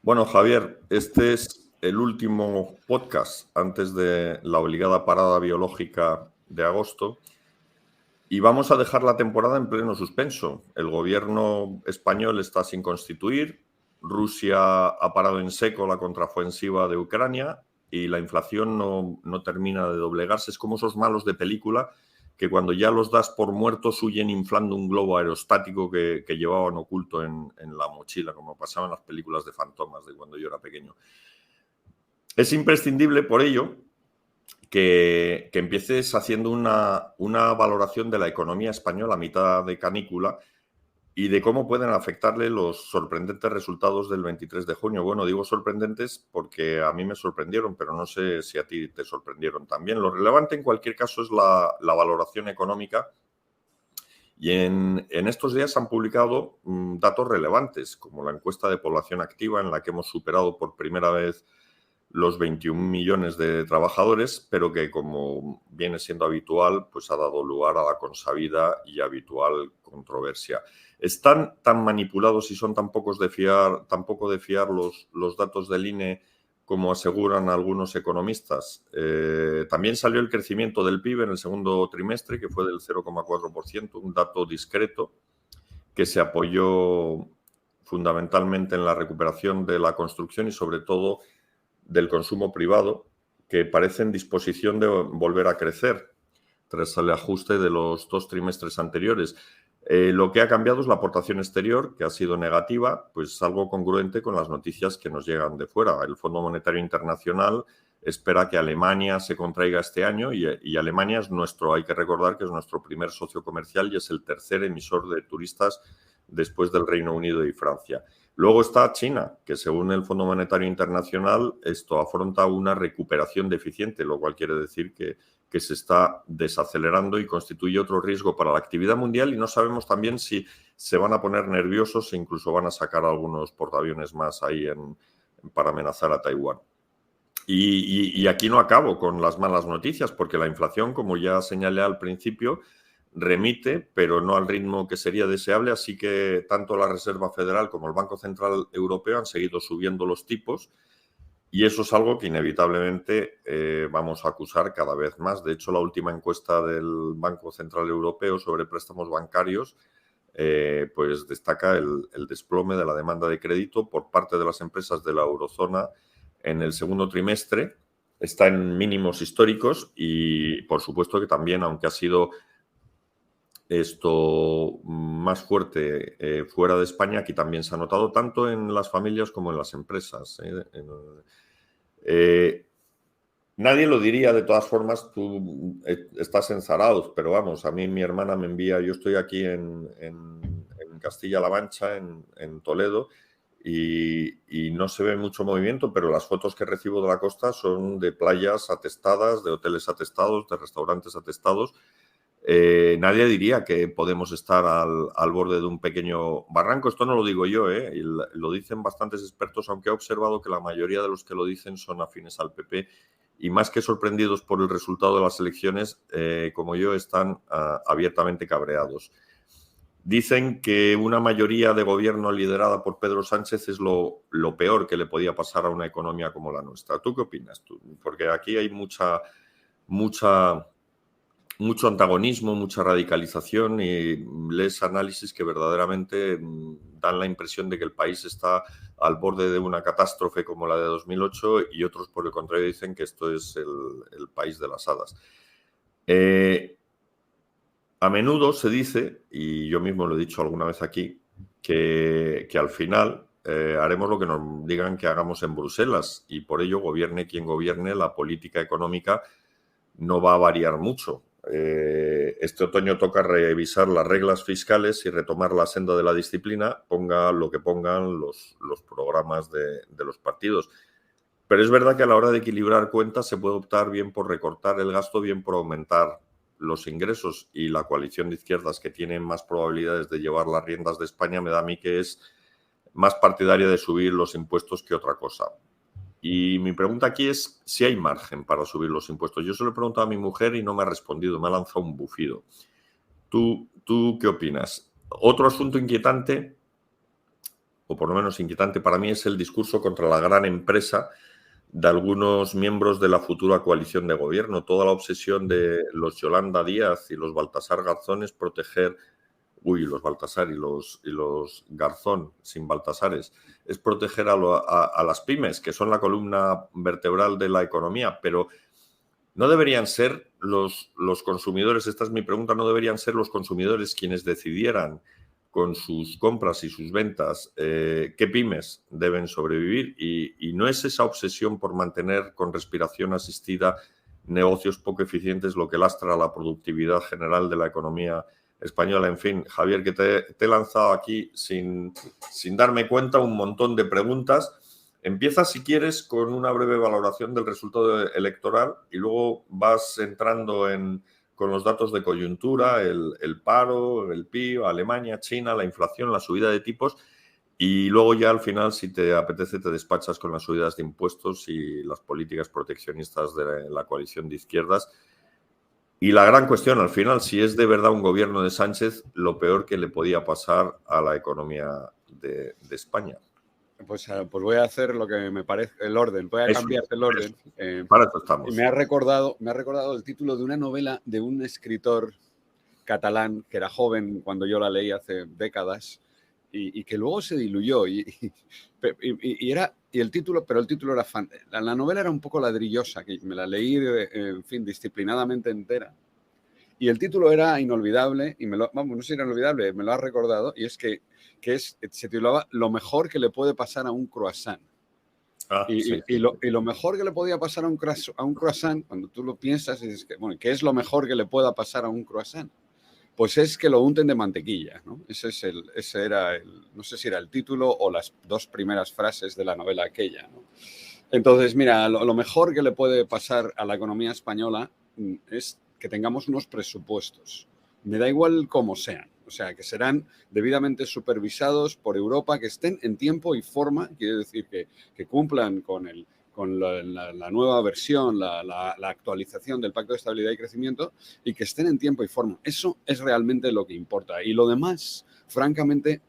Bueno, Javier, este es el último podcast antes de la obligada parada biológica de agosto y vamos a dejar la temporada en pleno suspenso. El gobierno español está sin constituir, Rusia ha parado en seco la contraofensiva de Ucrania y la inflación no termina de doblegarse. Es como esos malos de película que cuando ya los das por muertos huyen inflando un globo aerostático que llevaban oculto en la mochila, como pasaba en las películas de fantomas de cuando yo era pequeño. Es imprescindible, por ello, que empieces haciendo una valoración de la economía española a mitad de canícula y de cómo pueden afectarle los sorprendentes resultados del 23 de junio. Bueno, digo sorprendentes porque a mí me sorprendieron, pero no sé si a ti te sorprendieron también. Lo relevante en cualquier caso es la valoración económica y en estos días han publicado datos relevantes, como la encuesta de población activa en la que hemos superado por primera vez los 21 millones de trabajadores, pero que, como viene siendo habitual, pues ha dado lugar a la consabida y habitual controversia. Están tan manipulados y son tan poco de fiar los datos del INE como aseguran algunos economistas. También salió el crecimiento del PIB en el segundo trimestre, que fue del 0,4%, un dato discreto que se apoyó fundamentalmente en la recuperación de la construcción y, sobre todo, del consumo privado, que parece en disposición de volver a crecer tras el ajuste de los 2 trimestres anteriores. Lo que ha cambiado es la aportación exterior, que ha sido negativa, pues algo congruente con las noticias que nos llegan de fuera. El Fondo Monetario Internacional espera que Alemania se contraiga este año y Alemania es hay que recordar que es nuestro primer socio comercial y es el tercer emisor de turistas después del Reino Unido y Francia. Luego está China, que según el Fondo Monetario Internacional esto afronta una recuperación deficiente, lo cual quiere decir que se está desacelerando y constituye otro riesgo para la actividad mundial, y no sabemos también si se van a poner nerviosos e incluso van a sacar algunos portaaviones más ahí para amenazar a Taiwán. Y aquí no acabo con las malas noticias, porque la inflación, como ya señalé al principio, remite, pero no al ritmo que sería deseable, así que tanto la Reserva Federal como el Banco Central Europeo han seguido subiendo los tipos y eso es algo que inevitablemente vamos a acusar cada vez más. De hecho, la última encuesta del Banco Central Europeo sobre préstamos bancarios pues destaca el desplome de la demanda de crédito por parte de las empresas de la eurozona en el segundo trimestre. Está en mínimos históricos y, por supuesto, que también, aunque ha sido esto más fuerte fuera de España, aquí también se ha notado tanto en las familias como en las empresas. Nadie lo diría, de todas formas, tú estás en Zarauz, pero vamos, a mí mi hermana me envía, yo estoy aquí en Castilla-La Mancha, en Toledo, y no se ve mucho movimiento, pero las fotos que recibo de la costa son de playas atestadas, de hoteles atestados, de restaurantes atestados. Nadie diría que podemos estar al borde de un pequeño barranco. Esto no lo digo yo, y lo dicen bastantes expertos, aunque he observado que la mayoría de los que lo dicen son afines al PP y, más que sorprendidos por el resultado de las elecciones, como yo, están abiertamente cabreados. Dicen que una mayoría de gobierno liderada por Pedro Sánchez es lo peor que le podía pasar a una economía como la nuestra. ¿Tú qué opinas? Porque aquí hay mucho antagonismo, mucha radicalización y lees análisis que verdaderamente dan la impresión de que el país está al borde de una catástrofe como la de 2008 y otros, por el contrario, dicen que esto es el país de las hadas. A menudo se dice, y yo mismo lo he dicho alguna vez aquí, que al final haremos lo que nos digan que hagamos en Bruselas y por ello, gobierne quien gobierne, la política económica no va a variar mucho. Este otoño toca revisar las reglas fiscales y retomar la senda de la disciplina, ponga lo que pongan los programas de los partidos. Pero es verdad que a la hora de equilibrar cuentas se puede optar bien por recortar el gasto, bien por aumentar los ingresos, y la coalición de izquierdas, que tiene más probabilidades de llevar las riendas de España, me da a mí que es más partidaria de subir los impuestos que otra cosa. Y mi pregunta aquí es si hay margen para subir los impuestos. Yo se lo he preguntado a mi mujer y no me ha respondido, me ha lanzado un bufido. ¿Tú qué opinas? Otro asunto inquietante, o por lo menos inquietante para mí, es el discurso contra la gran empresa de algunos miembros de la futura coalición de gobierno. Toda la obsesión de los Yolanda Díaz y los Baltasar Garzón es proteger, los Baltasar y los Garzón, sin Baltasares, es proteger a las pymes, que son la columna vertebral de la economía, pero no deberían ser los consumidores, esta es mi pregunta, no deberían ser los consumidores quienes decidieran con sus compras y sus ventas qué pymes deben sobrevivir, y no es esa obsesión por mantener con respiración asistida negocios poco eficientes lo que lastra la productividad general de la economía española. En fin, Javier, que te he lanzado aquí sin darme cuenta un montón de preguntas. Empieza, si quieres, con una breve valoración del resultado electoral y luego vas entrando con los datos de coyuntura, el paro, el PIB, Alemania, China, la inflación, la subida de tipos, y luego ya al final, si te apetece, te despachas con las subidas de impuestos y las políticas proteccionistas de la coalición de izquierdas. Y la gran cuestión, al final, si es de verdad un gobierno de Sánchez, lo peor que le podía pasar a la economía de España. Pues voy a hacer lo que me parece el orden. Voy a cambiarte el orden. Para eso estamos. Me ha recordado el título de una novela de un escritor catalán que era joven cuando yo la leí hace décadas y que luego se diluyó. El título era la novela era un poco ladrillosa, que me la leí, en fin, disciplinadamente entera. Y el título era inolvidable, y no sé si era inolvidable, me lo ha recordado, y es que se titulaba Lo mejor que le puede pasar a un croissant. Y lo mejor que le podía pasar a un croissant, cuando tú lo piensas, dices ¿qué es lo mejor que le pueda pasar a un croissant? Pues es que lo unten de mantequilla, ¿no? Ese era no sé si era el título o las dos primeras frases de la novela aquella, ¿no? Entonces, mira, lo mejor que le puede pasar a la economía española es que tengamos unos presupuestos. Me da igual cómo sean, o sea, que serán debidamente supervisados por Europa, que estén en tiempo y forma, quiere decir que cumplan con la nueva versión, la actualización del Pacto de Estabilidad y Crecimiento, y que estén en tiempo y forma. Eso es realmente lo que importa. Y lo demás, francamente,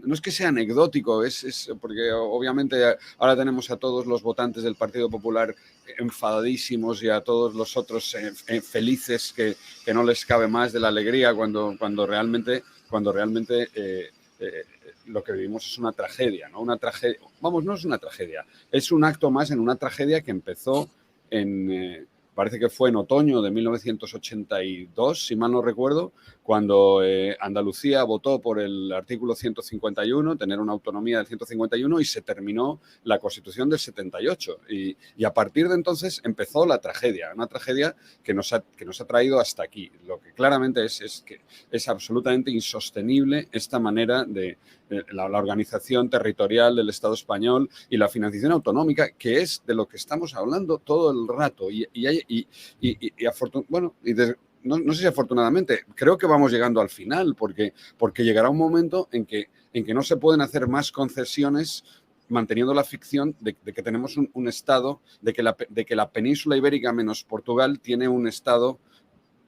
no es que sea anecdótico, es porque obviamente ahora tenemos a todos los votantes del Partido Popular enfadadísimos y a todos los otros felices que no les cabe más de la alegría cuando realmente lo que vivimos es una tragedia, ¿no? No es una tragedia, es un acto más en una tragedia que empezó parece que fue en otoño de 1982, si mal no recuerdo, cuando Andalucía votó por el artículo 151, tener una autonomía del 151, y se terminó la Constitución del 78. Y a partir de entonces empezó la tragedia, una tragedia que nos ha traído hasta aquí. Lo que claramente es que es absolutamente insostenible esta manera de la organización territorial del Estado español y la financiación autonómica, que es de lo que estamos hablando todo el rato. No sé si afortunadamente, creo que vamos llegando al final, porque llegará un momento en que no se pueden hacer más concesiones manteniendo la ficción de que tenemos un Estado, de que la península ibérica menos Portugal tiene un Estado,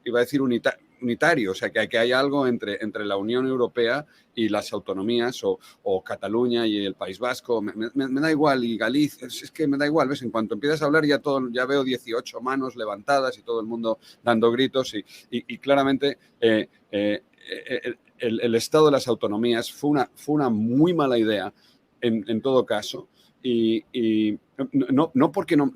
iba a decir unitario, o sea, que hay algo entre la Unión Europea y las autonomías, o Cataluña y el País Vasco, me da igual, y Galicia, es que me da igual, ¿ves? En cuanto empiezas a hablar ya veo 18 manos levantadas y todo el mundo dando gritos, y claramente el Estado de las autonomías fue una muy mala idea en todo caso. Y no porque no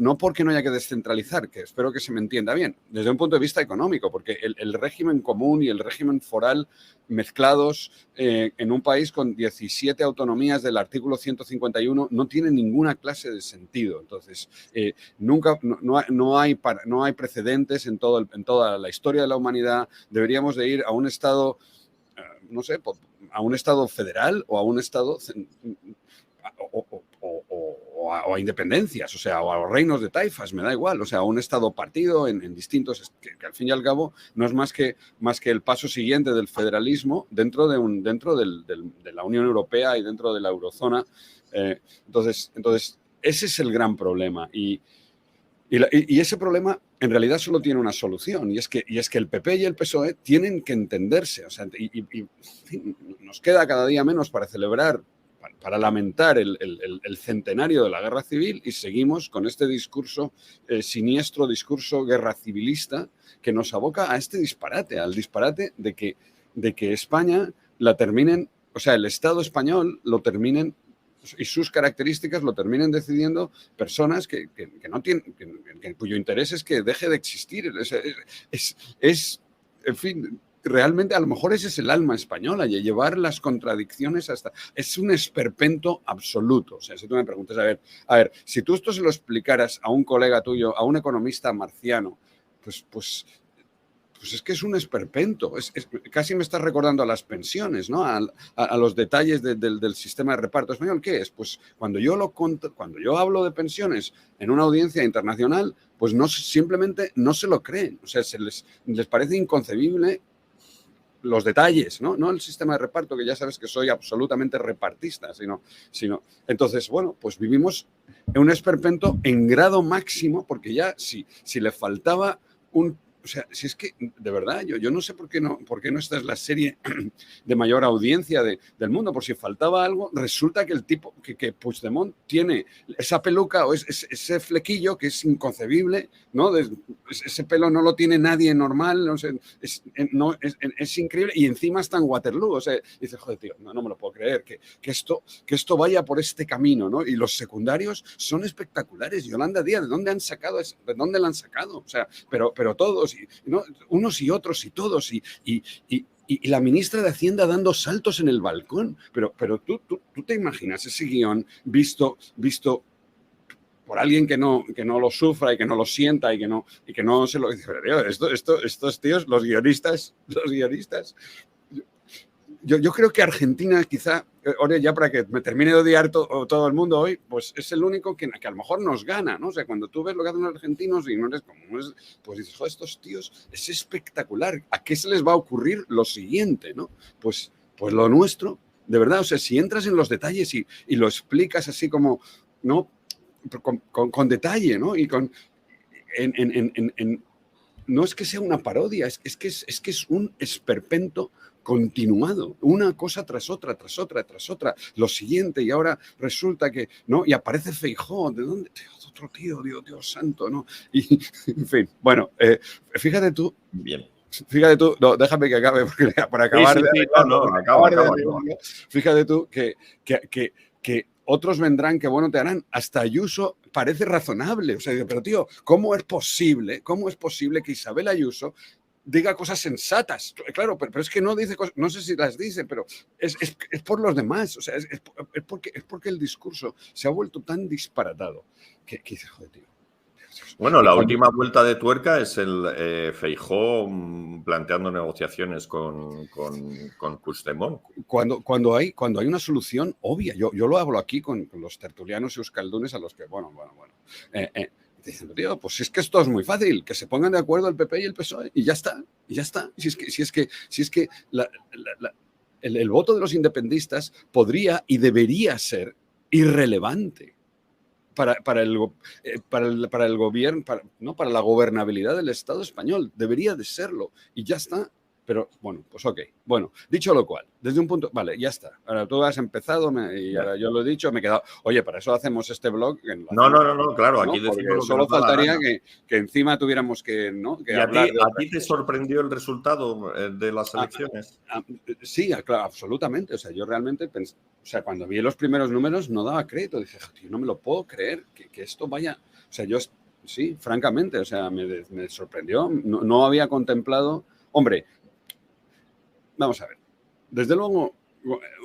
haya que descentralizar, que espero que se me entienda bien, desde un punto de vista económico, porque el régimen común y el régimen foral mezclados en un país con 17 autonomías del artículo 151 no tiene ninguna clase de sentido. Entonces, no hay precedentes en toda la historia de la humanidad. Deberíamos de ir a un Estado, no sé, a un Estado federal o a un Estado o a independencias, o sea, o a los reinos de taifas, me da igual, o sea, a un Estado partido en distintos, que al fin y al cabo no es más que el paso siguiente del federalismo dentro de la Unión Europea y dentro de la eurozona. Entonces, ese es el gran problema, y ese problema en realidad solo tiene una solución, y es que el PP y el PSOE tienen que entenderse, o sea, y nos queda cada día menos para celebrar para lamentar el centenario de la guerra civil y seguimos con este discurso, siniestro discurso guerra civilista que nos aboca a este disparate, al disparate de que España la terminen, o sea, el Estado español lo terminen y sus características lo terminen decidiendo personas que no tienen, cuyo interés es que deje de existir. En fin, realmente a lo mejor ese es el alma española, y llevar las contradicciones hasta... Es un esperpento absoluto. O sea, si tú me preguntas, a ver, si tú esto se lo explicaras a un colega tuyo, a un economista marciano, pues es que es un esperpento. Casi me estás recordando a las pensiones, ¿no? A los detalles del sistema de reparto español. ¿Qué es? Pues cuando yo hablo de pensiones en una audiencia internacional, pues simplemente no se lo creen. O sea, les parece inconcebible los detalles, ¿no? No el sistema de reparto, que ya sabes que soy absolutamente repartista, sino entonces, bueno, pues vivimos en un esperpento en grado máximo, porque ya si le faltaba o sea, si es que, de verdad, yo no sé por qué no esta es la serie de mayor audiencia del mundo. Por si faltaba algo, resulta que el tipo, que Puigdemont tiene esa peluca o ese flequillo que es inconcebible, ¿no? Ese pelo no lo tiene nadie normal, no sé, es increíble, y encima está en Waterloo. O sea, dices, joder, tío, no me lo puedo creer, que esto vaya por este camino, ¿no? Y los secundarios son espectaculares. Yolanda Díaz, ¿de dónde la han sacado? O sea, pero todos, ¿no? Unos y otros y todos, y la ministra de Hacienda dando saltos en el balcón. Pero tú te imaginas ese guión visto por alguien que no lo sufra y que no lo sienta y que no se lo dice. Estos tíos, los guionistas. Yo creo que Argentina, quizá, ahora ya para que me termine de odiar todo el mundo hoy, pues es el único que a lo mejor nos gana, ¿no? O sea, cuando tú ves lo que hacen los argentinos y no eres como, pues dices, joder, estos tíos es espectacular. ¿A qué se les va a ocurrir lo siguiente, no? Pues lo nuestro, de verdad, o sea, si entras en los detalles y lo explicas así como, ¿no? Con detalle, ¿no? Y no es que sea una parodia, es que es un esperpento continuado, una cosa tras otra, lo siguiente, y ahora resulta que, ¿no? Y aparece Feijóo, ¿de dónde? Otro tío, Dios santo, ¿no? Y, en fin, bueno, fíjate tú. Bien. Fíjate tú, no, déjame que acabe, porque para acabar acaba. Fíjate tú que otros vendrán que bueno te harán. Hasta Ayuso parece razonable. O sea, pero tío, ¿cómo es posible que Isabel Ayuso diga cosas sensatas? Claro, pero es que no dice cosas, no sé si las dice, pero es por los demás. O sea, es porque el discurso se ha vuelto tan disparatado que dice, joder, tío. Bueno, la última vuelta de tuerca es el Feijóo planteando negociaciones con Puigdemont. Cuando hay una solución obvia, yo lo hablo aquí con los tertulianos euskaldunes a los que, bueno. Diciendo, tío, pues es que esto es muy fácil, que se pongan de acuerdo el PP y el PSOE y ya está. Si es que el voto de los independistas podría y debería ser irrelevante para el gobierno, para la gobernabilidad del Estado español. Debería de serlo y ya está. Pero bueno, pues ok. Bueno, dicho lo cual, desde un punto... Vale, ya está. Ahora tú has empezado y ahora yo lo he dicho, me he quedado... Oye, para eso hacemos este blog. No, claro. Aquí porque solo faltaría que encima tuviéramos que, ¿no? ¿Y a ti te sorprendió el resultado de las elecciones? Sí, claro, absolutamente. O sea, yo realmente pensé... O sea, cuando vi los primeros números no daba crédito. Dije, tío, no me lo puedo creer que esto vaya... O sea, yo... Sí, francamente, o sea, me sorprendió. No había contemplado... Hombre... Vamos a ver, desde luego,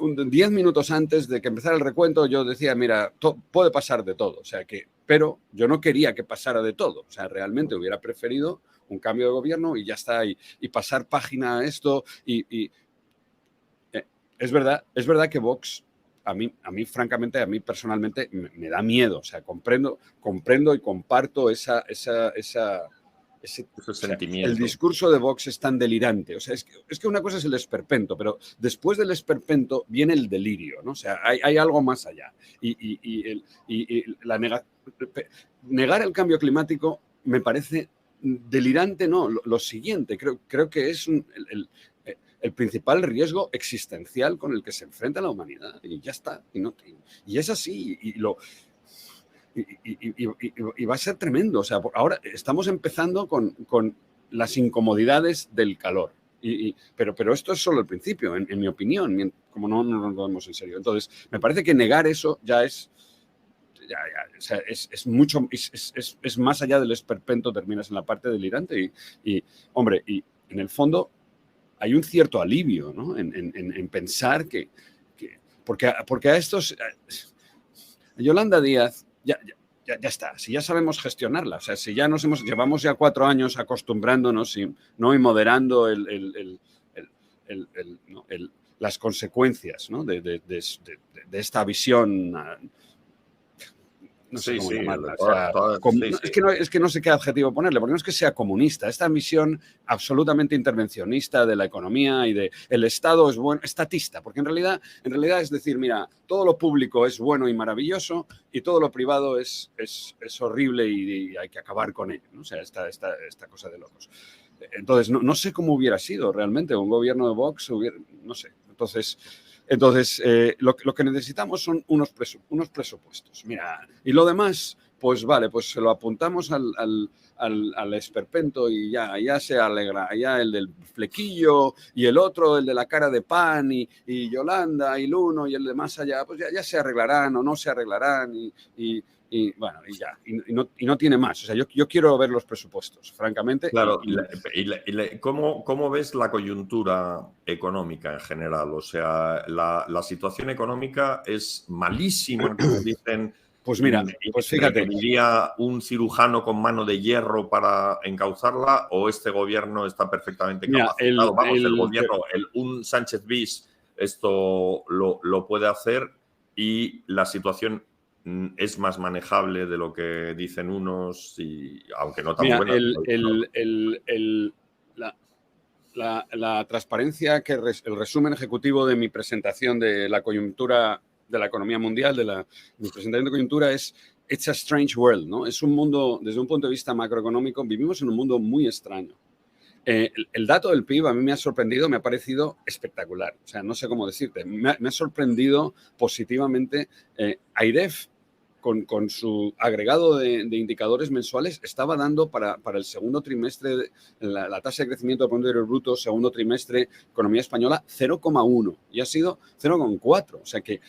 10 minutos antes de que empezara el recuento, yo decía, mira, puede pasar de todo, o sea pero yo no quería que pasara de todo, o sea, realmente hubiera preferido un cambio de gobierno y ya está, y pasar página a esto, es verdad que Vox, a mí francamente, a mí personalmente me da miedo, o sea, comprendo y comparto ese sentimiento. El discurso de Vox es tan delirante. O sea, es que una cosa es el esperpento, pero después del esperpento viene el delirio, ¿no? O sea, hay algo más allá. Negar el cambio climático me parece delirante, no. Lo siguiente, creo que es el principal riesgo existencial con el que se enfrenta la humanidad. Y ya está. Y es así. Y va a ser tremendo. O sea, ahora estamos empezando con las incomodidades del calor. Pero esto es solo el principio, en mi opinión, como no nos lo vemos en serio. Entonces, me parece que negar eso ya es... o sea, es mucho, es más allá del esperpento, terminas en la parte delirante hombre, y en el fondo hay un cierto alivio, ¿no? en pensar porque a estos... Yolanda Díaz, ya está, si ya sabemos gestionarla, o sea, si ya llevamos ya 4 años acostumbrándonos y moderando las consecuencias, ¿no? de esta visión, no sé cómo llamarla. Es que no sé qué adjetivo ponerle, porque no es que sea comunista, esta visión absolutamente intervencionista de la economía y el Estado es bueno, estatista, porque en realidad es decir, mira, todo lo público es bueno y maravilloso y todo lo privado es horrible y hay que acabar con ello, ¿no? O sea, esta cosa de locos. Entonces, no sé cómo hubiera sido realmente un gobierno de Vox, no sé. Entonces, lo que necesitamos son unos presupuestos. Mira, y lo demás, pues vale, pues se lo apuntamos al esperpento y ya se alegra. Ya el del flequillo y el otro, el de la cara de pan y Yolanda y el uno y el de más allá, pues ya se arreglarán o no se arreglarán y bueno, y ya, y no tiene más. O sea, yo quiero ver los presupuestos, francamente. Claro, ¿cómo ves la coyuntura económica en general? O sea, la situación económica es malísima, como dicen. Pues mira, pues fíjate. ¿Requeriría un cirujano con mano de hierro para encauzarla o este gobierno está perfectamente capacitado? El gobierno, un Sánchez bis, esto lo puede hacer y la situación es más manejable de lo que dicen unos, aunque no tan buena. La transparencia, el resumen ejecutivo de mi presentación de la coyuntura de la economía mundial, mi presentación de coyuntura es It's a Strange World, ¿no? Es un mundo, desde un punto de vista macroeconómico, vivimos en un mundo muy extraño. El dato del PIB a mí me ha sorprendido, me ha parecido espectacular. O sea, no sé cómo decirte. Me ha sorprendido positivamente. AIREF, con su agregado de indicadores mensuales, estaba dando para el segundo trimestre, la tasa de crecimiento del Producto Interior Bruto, segundo trimestre, economía española, 0,1 y ha sido 0,4. O sea que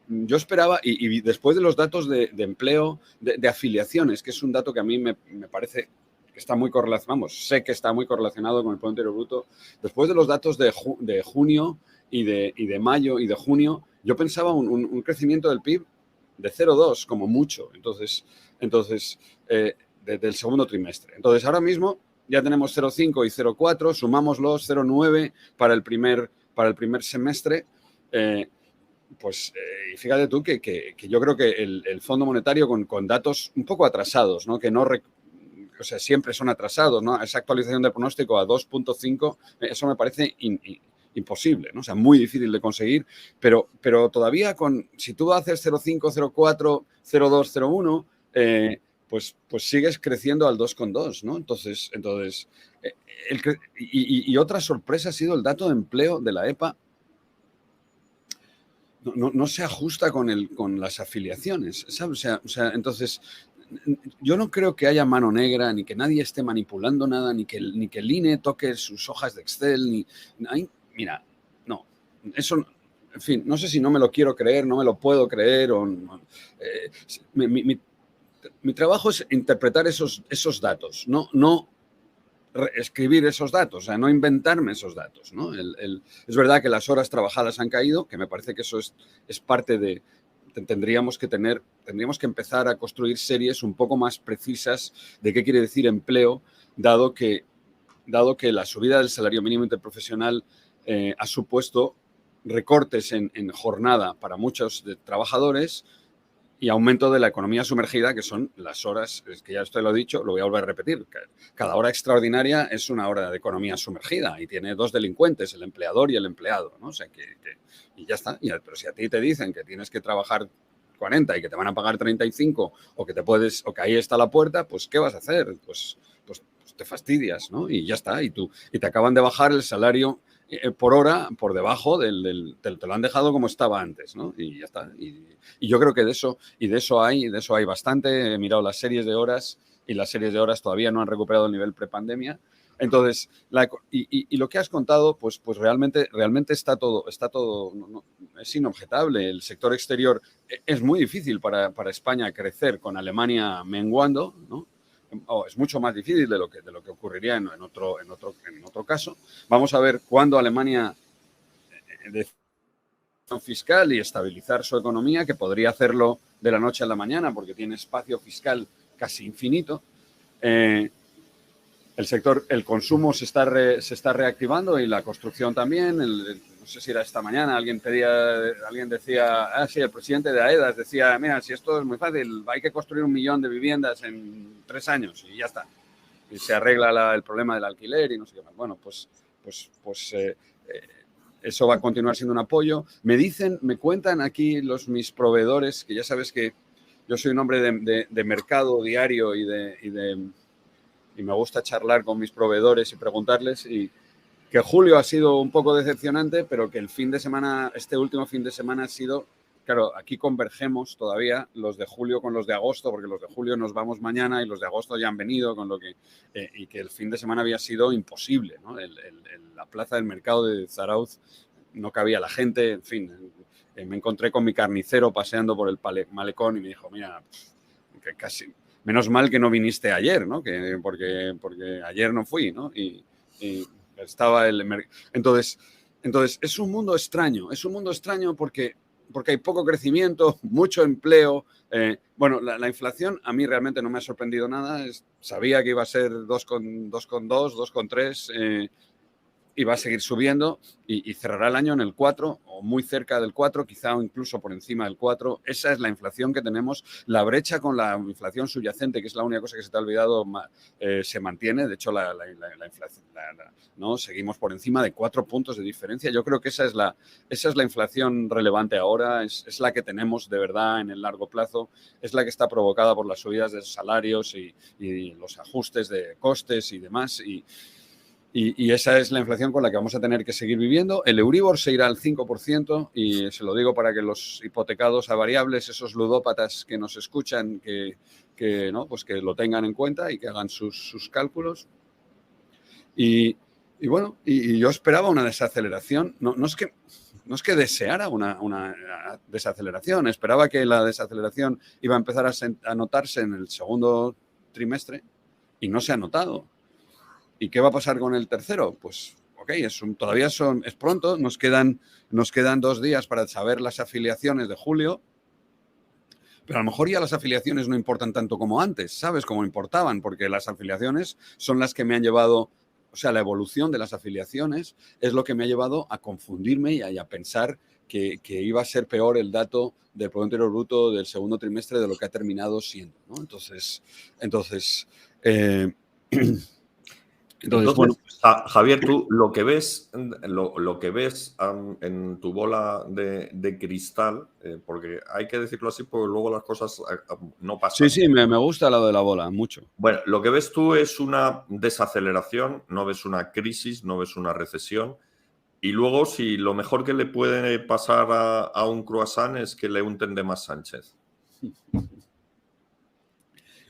yo esperaba, y después de los datos de empleo, de afiliaciones, que es un dato que a mí me parece que está muy correlacionado, sé que está muy correlacionado con el Producto Interior Bruto, después de los datos de junio y de mayo y de junio, yo pensaba un crecimiento del PIB de 0,2 como mucho, entonces del segundo trimestre. Entonces, ahora mismo ya tenemos 0,5 y 0,4, sumámoslos, 0,9 para el primer semestre. Pues fíjate tú que yo creo que el Fondo Monetario con datos un poco atrasados, ¿no? Que no... O sea, siempre son atrasados, ¿no? Esa actualización del pronóstico a 2,5, eso me parece imposible, ¿no? O sea, muy difícil de conseguir, pero todavía si tú haces 0,5, 0,4, 0,2, 0,1, pues sigues creciendo al 2,2, ¿no? Entonces y otra sorpresa ha sido el dato de empleo de la EPA. No se ajusta con las afiliaciones, ¿sabes? O sea, entonces yo no creo que haya mano negra, ni que nadie esté manipulando nada, ni que el INE toque sus hojas de Excel, mira, no, eso, en fin, no sé si no me lo quiero creer, no me lo puedo creer, mi trabajo es interpretar esos datos, no escribir esos datos, o sea, no inventarme esos datos, ¿no? Es verdad que las horas trabajadas han caído, que me parece que eso es parte de... Tendríamos que empezar a construir series un poco más precisas de qué quiere decir empleo, dado que la subida del salario mínimo interprofesional ha supuesto recortes en jornada para muchos trabajadores y aumento de la economía sumergida, que son las horas, es que ya esto lo he dicho, lo voy a volver a repetir. Cada hora extraordinaria es una hora de economía sumergida y tiene 2 delincuentes, el empleador y el empleado, ¿no? O sea, y ya está. Pero si a ti te dicen que tienes que trabajar 40 y que te van a pagar 35 o que ahí está la puerta, pues ¿qué vas a hacer? Pues te fastidias, ¿no? Y ya está. Y te acaban de bajar el salario por hora por debajo te lo han dejado como estaba antes, ¿no? Y ya está. Y yo creo que de eso hay bastante. He mirado las series de horas y las series de horas todavía no han recuperado el nivel prepandemia. Entonces, y lo que has contado, pues realmente está todo es inobjetable. El sector exterior es muy difícil para España crecer con Alemania menguando, ¿no? Es mucho más difícil de lo que ocurriría en otro caso. Vamos a ver cuándo Alemania decide fiscal y estabilizar su economía, que podría hacerlo de la noche a la mañana porque tiene espacio fiscal casi infinito. El consumo se está reactivando y la construcción también. No sé si era esta mañana, alguien decía, sí, el presidente de AEDAS decía, mira, si esto es muy fácil, hay que construir 1 millón de viviendas en 3 años y ya está. Y se arregla el problema del alquiler y no sé qué más. Bueno, pues eso va a continuar siendo un apoyo. Me cuentan aquí mis proveedores, que ya sabes que yo soy un hombre de mercado diario y me gusta charlar con mis proveedores y preguntarles, y que julio ha sido un poco decepcionante, pero que este último fin de semana ha sido, claro, aquí convergemos todavía los de julio con los de agosto, porque los de julio nos vamos mañana y los de agosto ya han venido, y que el fin de semana había sido imposible, ¿no? La plaza del mercado de Zarauz no cabía la gente, en fin. Me encontré con mi carnicero paseando por el malecón y me dijo, mira, que casi... Menos mal que no viniste ayer, ¿no? Porque ayer no fui, ¿no? Y estaba Entonces, es un mundo extraño. Es un mundo extraño porque hay poco crecimiento, mucho empleo. Bueno, la inflación a mí realmente no me ha sorprendido nada. Sabía que iba a ser 2,2, 2,3. Y va a seguir subiendo y cerrará el año en el 4 o muy cerca del 4, quizá incluso por encima del 4. Esa es la inflación que tenemos. La brecha con la inflación subyacente, que es la única cosa que se te ha olvidado, se mantiene. De hecho, la inflación, ¿no? Seguimos por encima de 4 puntos de diferencia. Yo creo que esa es la inflación relevante ahora, es la que tenemos de verdad en el largo plazo, es la que está provocada por las subidas de salarios y los ajustes de costes y demás. Y esa es la inflación con la que vamos a tener que seguir viviendo. El Euribor se irá al 5% y se lo digo para que los hipotecados a variables, esos ludópatas que nos escuchan, ¿no? Pues que lo tengan en cuenta y que hagan sus cálculos. Y bueno, yo esperaba una desaceleración. No es que deseara una desaceleración. Esperaba que la desaceleración iba a empezar a notarse en el segundo trimestre y no se ha notado. ¿Y qué va a pasar con el tercero? Pues, ok, todavía es pronto, nos quedan 2 días para saber las afiliaciones de julio, pero a lo mejor ya las afiliaciones no importan tanto como antes, ¿sabes? Como importaban, porque las afiliaciones son las que me han llevado, o sea, la evolución de las afiliaciones es lo que me ha llevado a confundirme y a pensar que iba a ser peor el dato del Producto Interior Bruto del segundo trimestre de lo que ha terminado siendo, ¿no? Entonces, bueno. Javier, tú lo que ves en tu bola de cristal, porque hay que decirlo así, porque luego las cosas no pasan. Sí, me gusta lo de la bola, mucho. Bueno, lo que ves tú es una desaceleración, no ves una crisis, no ves una recesión. Y luego, si lo mejor que le puede pasar a un croissant es que le unten de más Sánchez.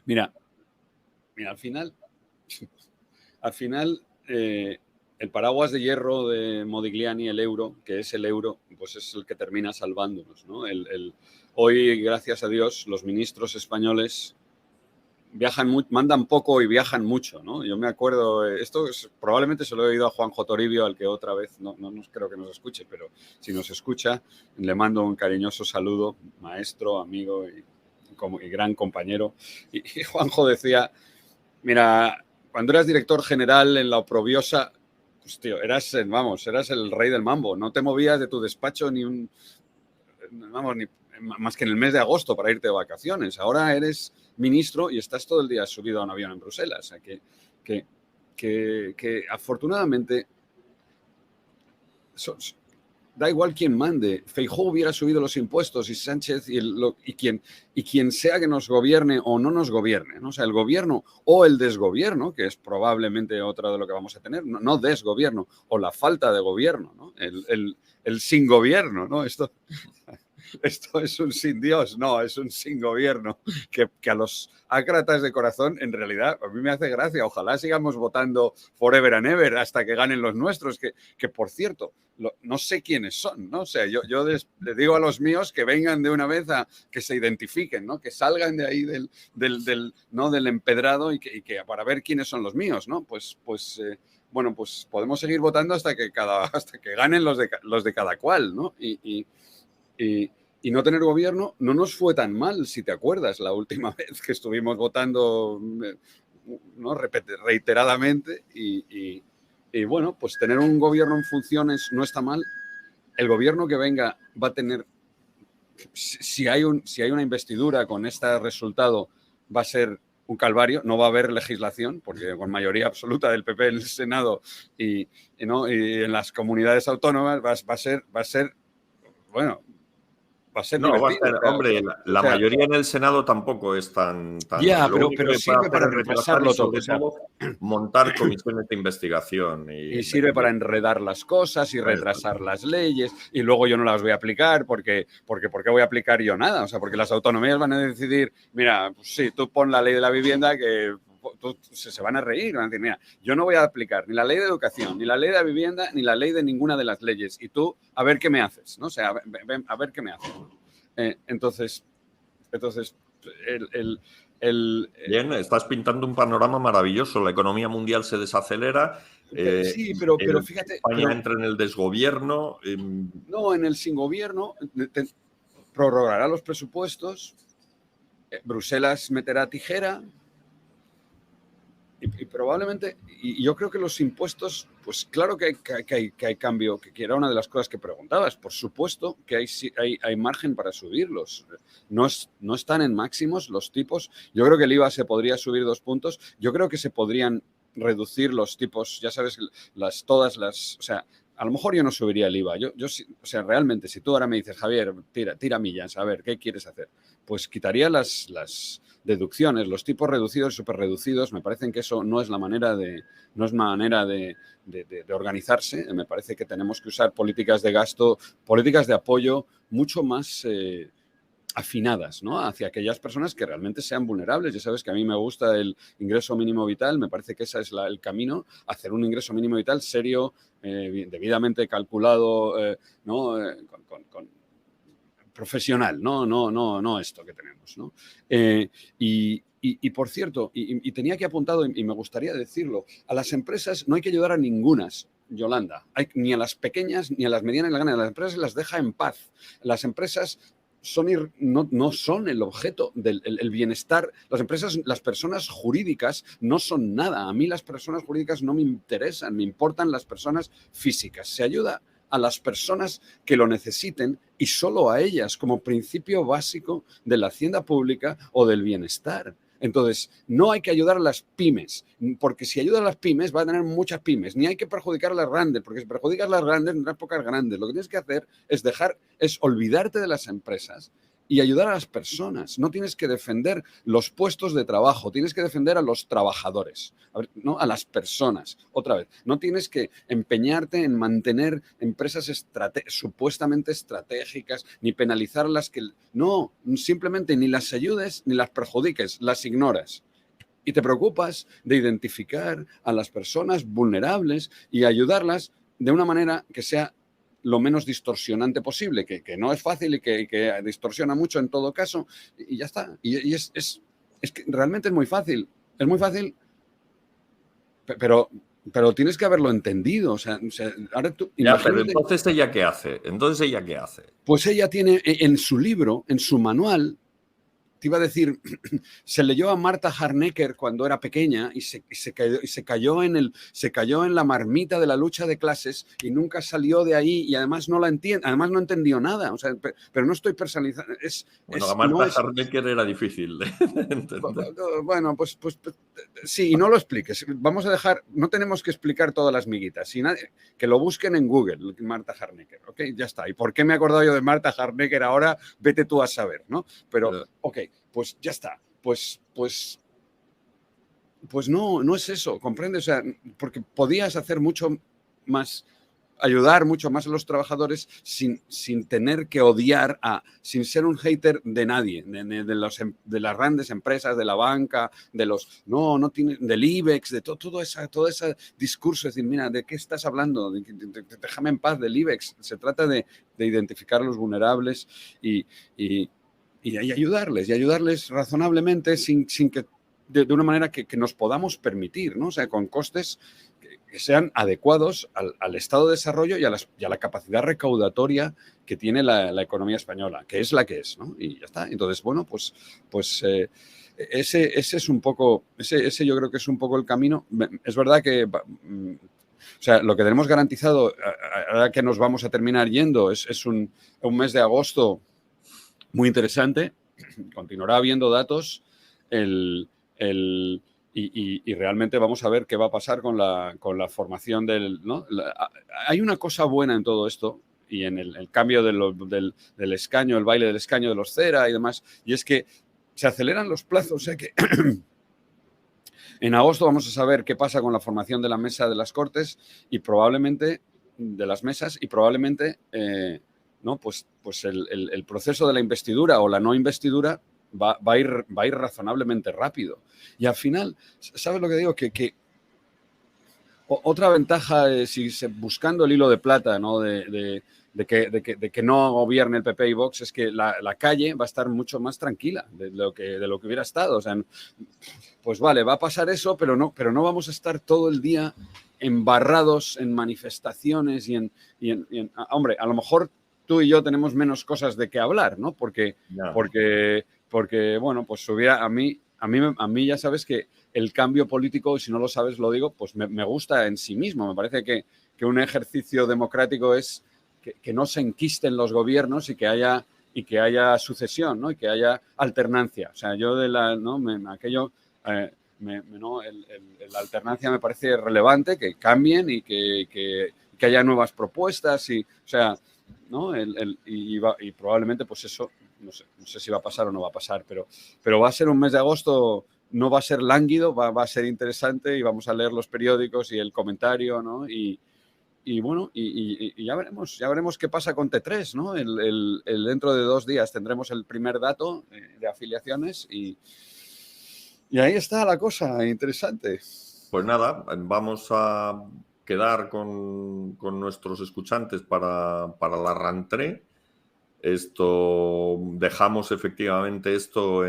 Mira, al final, el paraguas de hierro de Modigliani, el euro, que es el euro, pues es el que termina salvándonos, ¿no? Hoy, gracias a Dios, los ministros españoles mandan poco y viajan mucho, ¿no? Yo me acuerdo, probablemente se lo he oído a Juanjo Toribio, al que otra vez no creo que nos escuche, pero si nos escucha, le mando un cariñoso saludo, maestro, amigo y gran compañero. Y Juanjo decía, mira, cuando eras director general en la oprobiosa, pues tío, eras el rey del mambo. No te movías de tu despacho ni más que en el mes de agosto para irte de vacaciones. Ahora eres ministro y estás todo el día subido a un avión en Bruselas. O sea, que afortunadamente da igual quién mande. Feijóo hubiera subido los impuestos y Sánchez y quien sea que nos gobierne o no nos gobierne, ¿no? O sea, el gobierno o el desgobierno, que es probablemente otra de lo que vamos a tener, no desgobierno, o la falta de gobierno, ¿no? El sin gobierno, ¿no? Esto es un sin Dios, no, es un sin gobierno, que a los ácratas de corazón, en realidad, a mí me hace gracia. Ojalá sigamos votando forever and ever hasta que ganen los nuestros, que por cierto, no sé quiénes son, ¿no? O sea, yo les digo a los míos que vengan de una vez que se identifiquen, ¿no? Que salgan de ahí del empedrado y que para ver quiénes son los míos, ¿no? Bueno, pues podemos seguir votando hasta que ganen los de cada cual, ¿no? Y no tener gobierno no nos fue tan mal, si te acuerdas, la última vez que estuvimos votando, ¿no? Reiteradamente y bueno, pues tener un gobierno en funciones no está mal. El gobierno que venga va a tener, si hay una investidura con este resultado, va a ser un calvario, no va a haber legislación, porque con mayoría absoluta del PP en el Senado y en las comunidades autónomas va a ser, bueno, va a ser divertido. Hombre, la mayoría en el Senado tampoco es tan ya, pero sirve para retrasarlo todo. Montar comisiones de investigación. Y sirve para enredar las cosas y retrasar las leyes. Y luego yo no las voy a aplicar porque ¿por qué voy a aplicar yo nada? O sea, porque las autonomías van a decidir, mira, pues sí, tú pon la ley de la vivienda que se van a reír, van a decir, mira, yo no voy a aplicar ni la ley de educación, ni la ley de la vivienda, ni la ley de ninguna de las leyes. Y tú, a ver qué me haces, ¿no? O sea, a ver qué me haces. Entonces, Bien, estás pintando un panorama maravilloso. La economía mundial se desacelera. Sí, pero fíjate... España entra en el desgobierno. No, en el sin gobierno prorrogará los presupuestos, Bruselas meterá tijera... Y probablemente, y yo creo que los impuestos, pues claro que hay cambio, que era una de las cosas que preguntabas. Por supuesto que hay margen para subirlos. No están en máximos los tipos. Yo creo que el IVA se podría subir 2 puntos. Yo creo que se podrían reducir los tipos, ya sabes, o sea, a lo mejor yo no subiría el IVA. O sea, realmente, si tú ahora me dices, Javier, tira millas, a ver, ¿qué quieres hacer? Pues quitaría las deducciones, los tipos reducidos y superreducidos. Me parecen que eso no es manera de organizarse. Me parece que tenemos que usar políticas de gasto, políticas de apoyo mucho más afinadas, ¿no? Hacia aquellas personas que realmente sean vulnerables. Ya sabes que a mí me gusta el ingreso mínimo vital, me parece que ese es el camino, hacer un ingreso mínimo vital serio, debidamente calculado, ¿no? Profesional, no esto que tenemos, ¿no? Y por cierto, y tenía aquí apuntado, y me gustaría decirlo, a las empresas no hay que ayudar a ningunas, Yolanda, ni a las pequeñas ni a las medianas, a las empresas las deja en paz. Las empresas no son el objeto del bienestar. Las empresas, las personas jurídicas no son nada. A mí las personas jurídicas no me interesan, me importan las personas físicas. Se ayuda a las personas que lo necesiten y solo a ellas como principio básico de la hacienda pública o del bienestar. Entonces, no hay que ayudar a las pymes, porque si ayuda a las pymes va a tener muchas pymes. Ni hay que perjudicar a las grandes, porque si perjudicas a las grandes tendrás pocas grandes. Lo que tienes que hacer es olvidarte de las empresas y ayudar a las personas. No tienes que defender los puestos de trabajo, tienes que defender a los trabajadores, ¿no? A las personas. Otra vez, no tienes que empeñarte en mantener empresas supuestamente estratégicas, ni penalizarlas. No, simplemente ni las ayudes ni las perjudiques, las ignoras. Y te preocupas de identificar a las personas vulnerables y ayudarlas de una manera que sea lo menos distorsionante posible, que no es fácil y que distorsiona mucho en todo caso, y ya está. Y es que realmente es muy fácil, pero tienes que haberlo entendido. O sea ahora tú... Ya, pero entonces ¿ella qué hace? Pues ella tiene en su libro, en su manual, te iba a decir, se leyó a Marta Harnecker cuando era pequeña y se cayó en la marmita de la lucha de clases y nunca salió de ahí y además no no entendió nada. O sea, pero no estoy personalizando. Bueno, a Marta Harnecker era difícil de entender. Bueno, pues sí, y no lo expliques. Vamos a dejar, no tenemos que explicar todas las miguitas. Que lo busquen en Google, Marta Harnecker, ¿ok? Ya está. ¿Y por qué me he acordado yo de Marta Harnecker ahora? Vete tú a saber, ¿no? Pero, ok, pues ya está. Pues no es eso, ¿comprendes? O sea, porque podías hacer mucho más, ayudar mucho más a los trabajadores sin tener que odiar sin ser un hater de nadie, de las grandes empresas, de la banca, del IBEX, de todo ese discurso, es decir, mira, ¿de qué estás hablando? Déjame en paz del IBEX. Se trata de identificar a los vulnerables y ayudarles razonablemente sin que de una manera que nos podamos permitir, ¿no? O sea, con costes que sean adecuados al estado de desarrollo y a la capacidad recaudatoria que tiene la economía española, que es la que es, ¿no? Y ya está. Entonces, bueno, pues ese es un poco, ese yo creo que es un poco el camino. Es verdad que, o sea, lo que tenemos garantizado, ahora que nos vamos a terminar yendo, es un mes de agosto muy interesante. Continuará habiendo datos. Y realmente vamos a ver qué va a pasar con la formación ¿no? Hay una cosa buena en todo esto y en el cambio del escaño, el baile del escaño de los Cera y demás, y es que se aceleran los plazos. O sea que en agosto vamos a saber qué pasa con la formación de la mesa de las Cortes y probablemente de las mesas y probablemente ¿no? pues el proceso de la investidura o la no investidura va a ir razonablemente rápido. Y al final, ¿sabes lo que digo? Que otra ventaja, buscando el hilo de plata, ¿no? de que no gobierne el PP y Vox, es que la calle va a estar mucho más tranquila de lo que hubiera estado. O sea, pues vale, va a pasar eso, pero no vamos a estar todo el día embarrados en manifestaciones hombre, a lo mejor tú y yo tenemos menos cosas de qué hablar, ¿no? Porque bueno, pues a mí ya sabes que el cambio político, y si no lo sabes lo digo, pues me gusta en sí mismo. Me parece que un ejercicio democrático es que no se enquisten los gobiernos y que haya sucesión, ¿no? Y que haya alternancia. O sea, yo la alternancia me parece relevante, que cambien y que haya nuevas propuestas y, o sea, ¿no? Y probablemente pues eso, no sé si va a pasar o no va a pasar, pero va a ser un mes de agosto, no va a ser lánguido, va a ser interesante y vamos a leer los periódicos y el comentario, ¿no? Y bueno, y ya veremos qué pasa con T3, ¿no? Dentro de 2 días tendremos el primer dato de afiliaciones y ahí está la cosa interesante. Pues nada, vamos a quedar con nuestros escuchantes para la rentrée. Dejamos efectivamente esto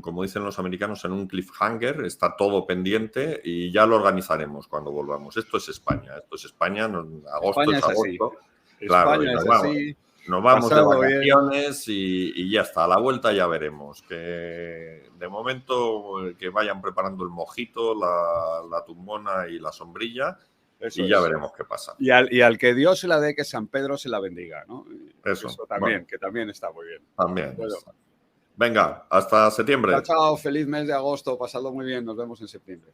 como dicen los americanos, en un cliffhanger. Está todo pendiente y ya lo organizaremos cuando volvamos. Esto es España. Agosto es agosto. Claro, España es así. Nos vamos de vacaciones y ya está. A la vuelta ya veremos. Que de momento que vayan preparando el mojito, la tumbona y la sombrilla. Y ya veremos qué pasa. Y al que Dios se la dé, que San Pedro se la bendiga, ¿no? Eso también, bueno, que también está muy bien. También. Bueno. Venga, hasta septiembre. Chao, feliz mes de agosto, pasadlo muy bien, nos vemos en septiembre.